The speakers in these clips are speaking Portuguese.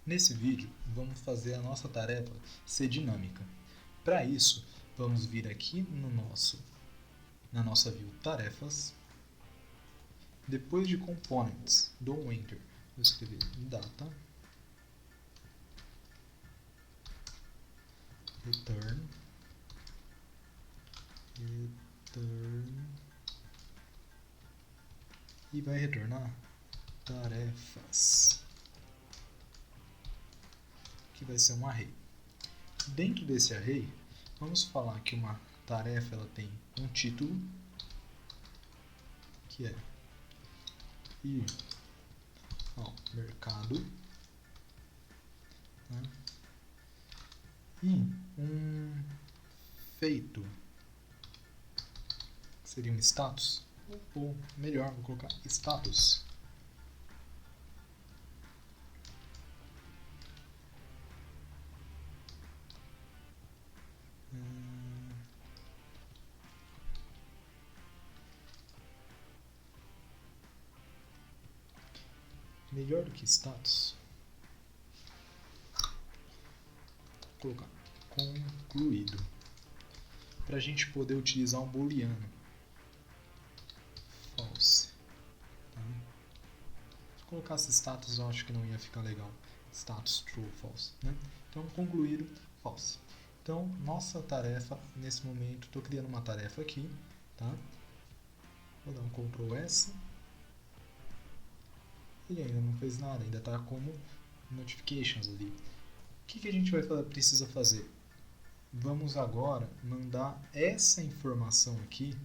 Nesse vídeo, vamos fazer a nossa tarefa ser dinâmica. Para isso, vamos vir aqui na nossa view Tarefas. Depois de Components, dou um Enter. Vou escrever Data, Return, e vai retornar tarefas, que vai ser um array. Dentro desse array, vamos falar que uma tarefa ela tem um título, que é ir ao mercado, né? E um feito, que seria um status, ou melhor, vou colocar status. Melhor do que status, vou colocar concluído, para a gente poder utilizar um booleano, false. Tá? Se colocasse status, eu acho que não ia ficar legal. Status true ou false, né? Então, concluído, false. Então, nossa tarefa, nesse momento, estou criando uma tarefa aqui, tá? Vou dar um Ctrl S. Ele ainda não fez nada, ainda está como notifications ali. O que a gente precisa fazer? Vamos agora mandar essa informação aqui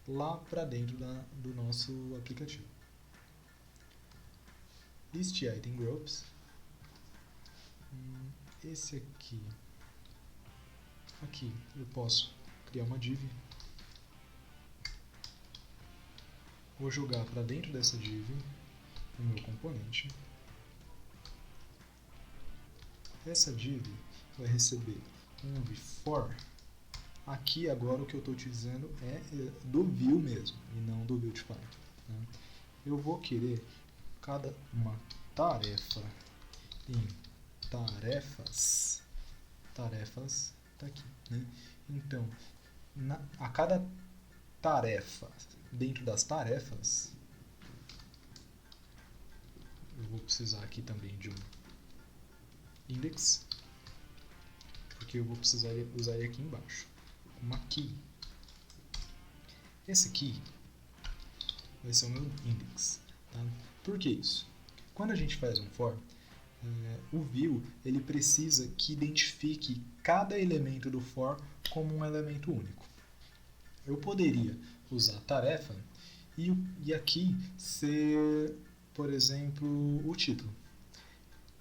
lá para dentro do nosso aplicativo. List Item Groups. Esse aqui eu posso criar uma div. Vou jogar para dentro dessa div o meu componente. Essa div vai receber um for. Aqui agora o que eu estou utilizando é do view mesmo e não do Beautify. Né? Eu vou querer cada uma tarefa em tarefas está aqui. Né? Então, a cada tarefa dentro das tarefas, eu vou precisar aqui também de um index, porque eu vou precisar usar ele aqui embaixo, uma key. Esse key vai ser o meu index. Tá? Por que isso? Quando a gente faz um for, o view ele precisa que identifique cada elemento do for como um elemento único. Eu poderia usar tarefa e aqui ser, por exemplo, o título,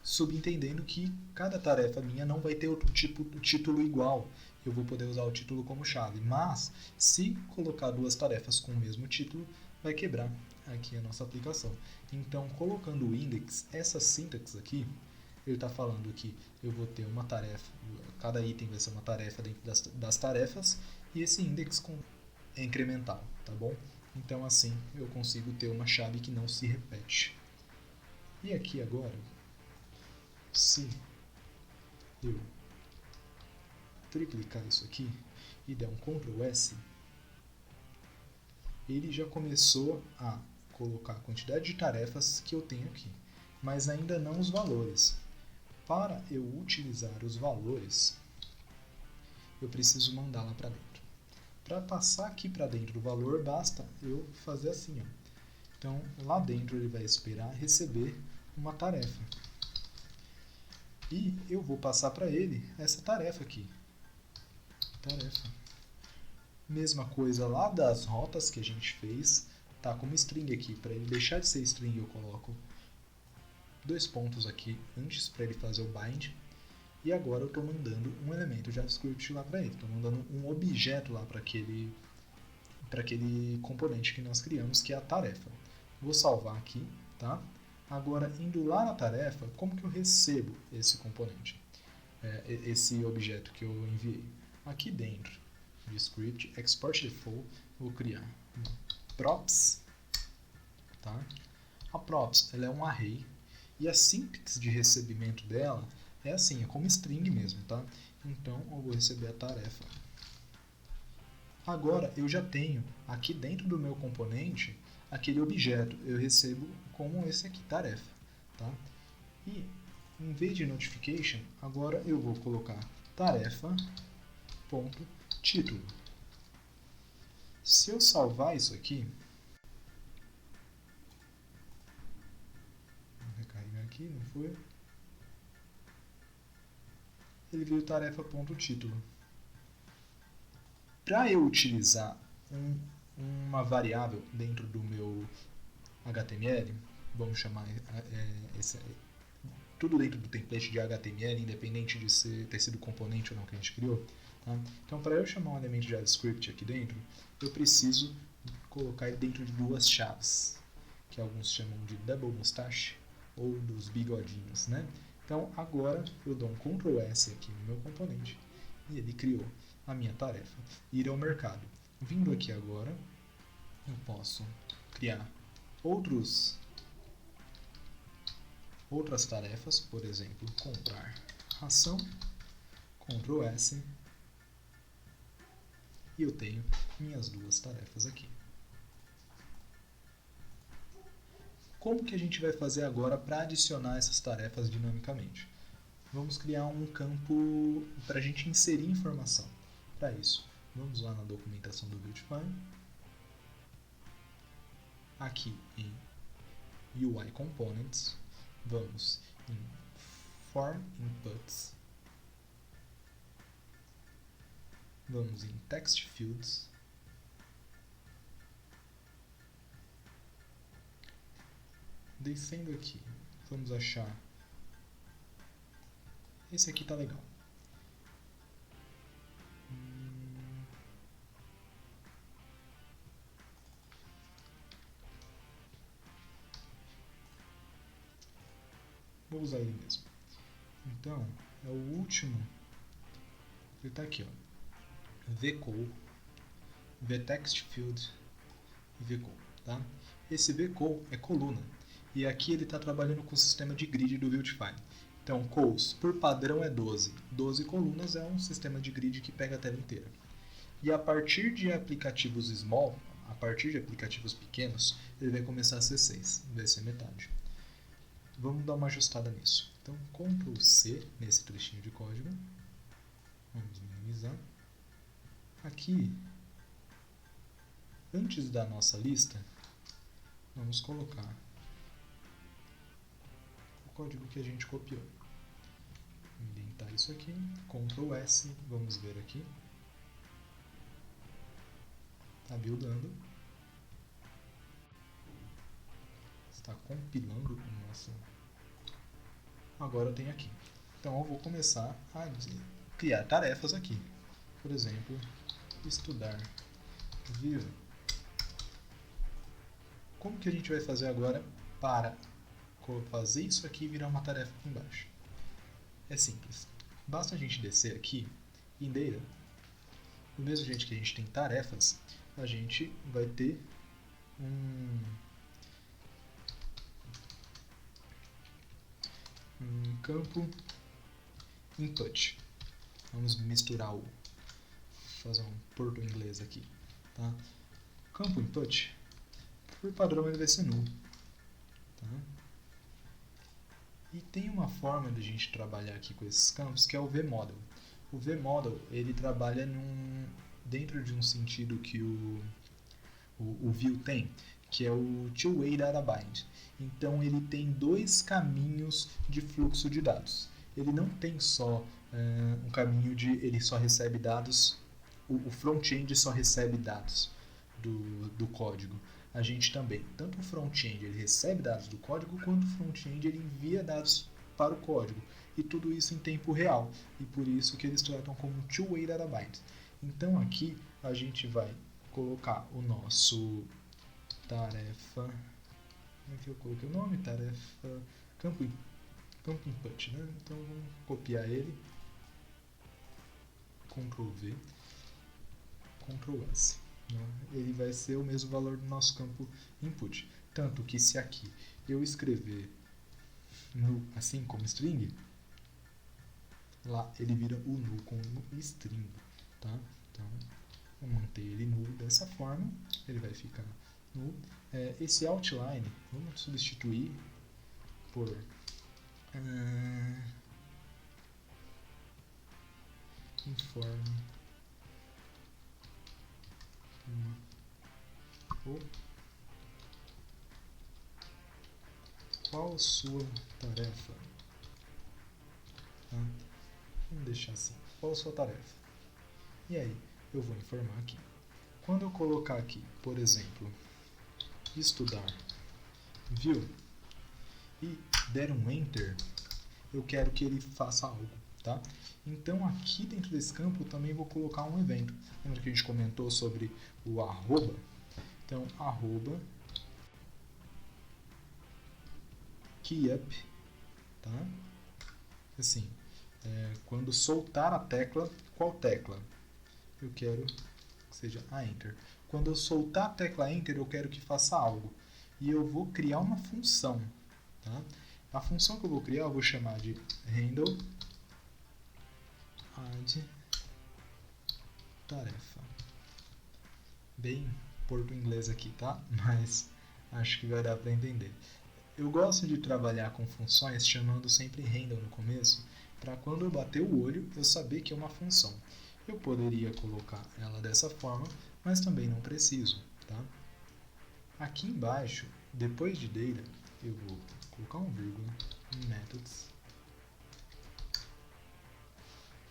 subentendendo que cada tarefa minha não vai ter outro tipo de título igual. Eu vou poder usar o título como chave, mas se colocar duas tarefas com o mesmo título, vai quebrar aqui a nossa aplicação. Então, colocando o index, essa sintaxe aqui, ele está falando que eu vou ter uma tarefa, cada item vai ser uma tarefa dentro das tarefas, e esse index é incremental, tá bom? Então, assim, eu consigo ter uma chave que não se repete. E aqui agora, se eu triplicar isso aqui e der um Ctrl S, ele já começou a colocar a quantidade de tarefas que eu tenho aqui, mas ainda não os valores. Para eu utilizar os valores, eu preciso mandar lá para dentro. Para passar aqui para dentro do valor, basta eu fazer assim. Ó. Então, lá dentro ele vai esperar receber uma tarefa. E eu vou passar para ele essa tarefa aqui. Tarefa. Mesma coisa lá das rotas que a gente fez, tá como string aqui. Para ele deixar de ser string, eu coloco 2 pontos aqui antes para ele fazer o bind. E agora eu estou mandando um elemento JavaScript lá para ele. Estou mandando um objeto lá para aquele componente que nós criamos, que é a tarefa. Vou salvar aqui, tá? Agora, indo lá na tarefa, como que eu recebo esse componente? Esse objeto que eu enviei? Aqui dentro de script, export default, vou criar uma props, tá? A props ela é um array E a sintaxe de recebimento dela é assim, é como string mesmo, tá? Então, eu vou receber a tarefa. Agora, eu já tenho aqui dentro do meu componente aquele objeto. Eu recebo como esse aqui, tarefa, tá? E, em vez de notification, agora eu vou colocar tarefa.título. Se eu salvar isso aqui, vou recarregar aqui, não foi? Ele veio tarefa.título. Para eu utilizar uma variável dentro do meu HTML, vamos chamar tudo dentro do template de HTML, independente de ter sido componente ou não que a gente criou. Tá? Então, para eu chamar um elemento de JavaScript aqui dentro, eu preciso colocar ele dentro de duas chaves, que alguns chamam de double mustache ou dos bigodinhos, né? Então, agora eu dou um Ctrl S aqui no meu componente e ele criou a minha tarefa, ir ao mercado. Vindo aqui agora, eu posso criar outras tarefas, por exemplo, comprar ração, Ctrl S, e eu tenho minhas duas tarefas aqui. Como que a gente vai fazer agora para adicionar essas tarefas dinamicamente? Vamos criar um campo para a gente inserir informação. Para isso, vamos lá na documentação do Beautify, aqui em UI Components, vamos em Form Inputs, vamos em Text Fields, descendo aqui, vamos achar esse aqui tá legal. Vou usar ele mesmo. Então, é o último. Ele está aqui, ó. vcol, vtextfield e vcol, tá? Esse vcol é coluna. E aqui ele está trabalhando com o sistema de grid do Beautify. Então, cols, por padrão, é 12. 12 colunas é um sistema de grid que pega a tela inteira. E a partir de aplicativos small, a partir de aplicativos pequenos, ele vai começar a ser 6, vai ser metade. Vamos dar uma ajustada nisso. Então, Ctrl C nesse trechinho de código. Vamos minimizar. Aqui, antes da nossa lista, vamos colocar o código que a gente copiou. Indentar isso aqui. Ctrl S, vamos ver aqui. Está buildando. Está compilando o nosso... Agora eu tenho aqui. Então eu vou começar a criar tarefas aqui. Por exemplo, estudar Vue. Como que a gente vai fazer agora para fazer isso aqui virar uma tarefa aqui embaixo? É simples. Basta a gente descer aqui em Data. Do mesmo jeito que a gente tem tarefas, a gente vai ter um campo input. Vamos misturar fazer um porto inglês aqui, tá? Campo input, por padrão ele vai ser null, tá? E tem uma forma de a gente trabalhar aqui com esses campos que é o vModel. O vModel ele trabalha dentro de um sentido que o Vue tem, que é o Two-Way Data Bind. Então ele tem dois caminhos de fluxo de dados. Ele não tem só um caminho de ele só recebe dados, o front-end só recebe dados do código. A gente também, tanto o front-end ele recebe dados do código, quanto o front-end ele envia dados para o código. E tudo isso em tempo real. E por isso que eles tratam como Two-Way Data Bind. Então aqui a gente vai colocar o nosso tarefa, aqui eu coloquei o nome, tarefa, campo input, né? Então vamos copiar ele, Ctrl V, Ctrl S. Né? Ele vai ser o mesmo valor do nosso campo input. Tanto que se aqui eu escrever null assim como string, lá ele vira o null como string, tá? Então, vou manter ele null dessa forma, ele vai ficar null. Esse outline, vamos substituir por informe qual sua tarefa? Tá? Vamos deixar assim, qual sua tarefa? E aí, eu vou informar aqui. Quando eu colocar aqui, por exemplo, estudar view e der um enter, eu quero que ele faça algo, tá? Então aqui dentro desse campo eu também vou colocar um evento. Lembra que a gente comentou sobre o arroba? Então arroba keyup, tá? Assim, quando soltar a tecla, qual tecla? Eu quero que seja a enter. Quando eu soltar a tecla enter, eu quero que faça algo. E eu vou criar uma função, tá? A função que eu vou criar eu vou chamar de handle add tarefa. Bem porto-inglês aqui, tá? Mas acho que vai dar para entender. Eu gosto de trabalhar com funções chamando sempre handle no começo, para quando eu bater o olho eu saber que é uma função. Eu poderia colocar ela dessa forma, mas também não preciso, tá? Aqui embaixo, depois de data, eu vou colocar um vírgula em methods.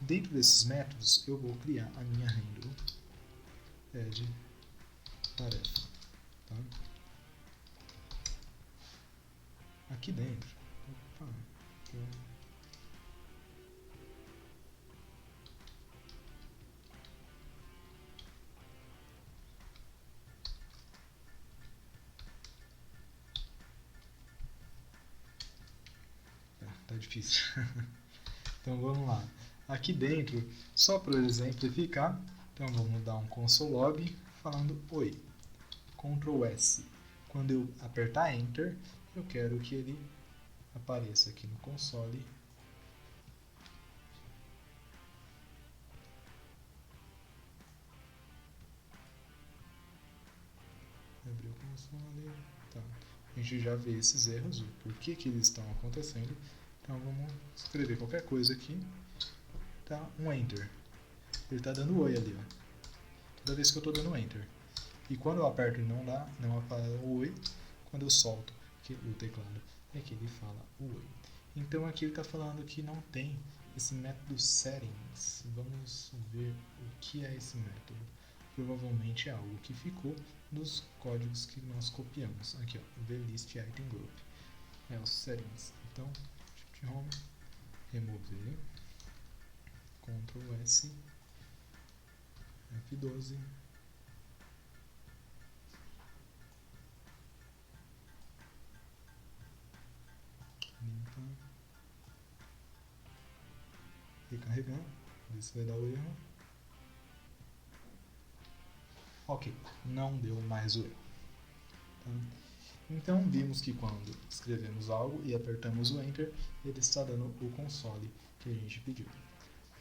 Dentro desses métodos, eu vou criar a minha handle add tarefa. Tá? Aqui dentro, tá difícil. Então vamos lá. Aqui dentro, só para exemplificar, então vamos dar um console log falando oi. Ctrl S. Quando eu apertar Enter, eu quero que ele apareça aqui no console. Abrir o console. Tá. A gente já vê esses erros, o porquê que eles estão acontecendo. Então vamos escrever qualquer coisa aqui. Tá? Um Enter. Ele está dando oi ali, ó. Toda vez que eu estou dando Enter. E quando eu aperto e não dá, não aparece o oi. Quando eu solto o teclado, é que ele fala o oi. Então aqui ele está falando que não tem esse método settings. Vamos ver o que é esse método. Provavelmente é algo que ficou nos códigos que nós copiamos. Aqui, ó, the list item group. É os settings. Então, shift home, remover, Ctrl S, F12. Limpa. Recarregando. Ver se vai dar o erro. Ok, não deu mais o erro. Tá? Então vimos que quando escrevemos algo e apertamos o Enter, ele está dando o console que a gente pediu.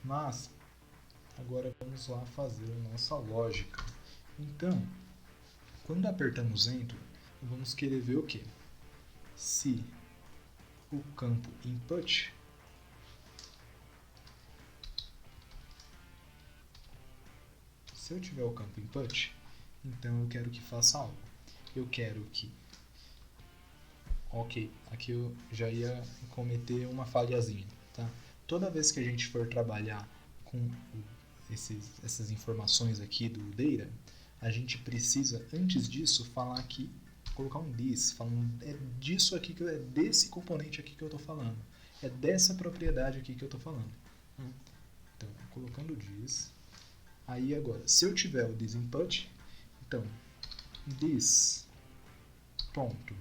Mas agora vamos lá fazer a nossa lógica. Então, quando apertamos Enter, vamos querer ver o que? Se o campo input se eu tiver o campo input, então eu quero que faça algo. Eu quero que ok, aqui eu já ia cometer uma falhazinha, tá? Toda vez que a gente for trabalhar com essas informações aqui do data, a gente precisa, antes disso, falar aqui, colocar um this, falando, é disso aqui, é desse componente aqui que eu estou falando, é dessa propriedade aqui que eu estou falando. Então, colocando this, aí agora, se eu tiver o this input, então, this ponto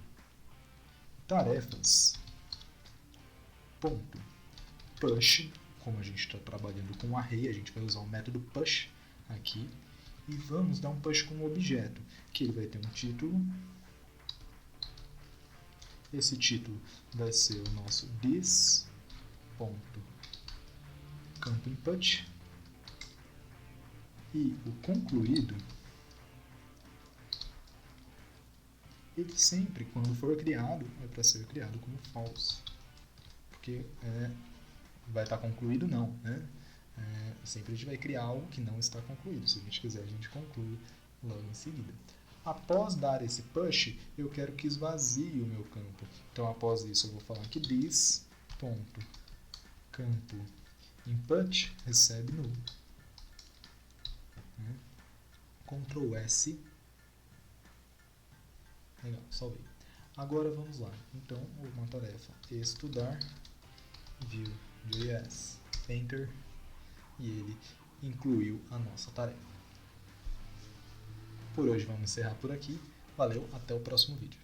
tarefas ponto push, como a gente está trabalhando com array, a gente vai usar o método push aqui e vamos dar um push com um objeto, que ele vai ter um título Esse título vai ser o nosso this ponto campo input, e o concluído, ele sempre, quando for criado, é para ser criado como false, porque vai estar concluído não, né? Sempre a gente vai criar algo que não está concluído. Se a gente quiser, a gente conclui logo em seguida. Após dar esse push, eu quero que esvazie o meu campo. Então, após isso, eu vou falar que this ponto campo input recebe null. Ctrl S. Legal, salvei. Agora vamos lá. Então, uma tarefa estudar Vue.js. Enter. E ele incluiu a nossa tarefa. Por hoje vamos encerrar por aqui. Valeu, até o próximo vídeo.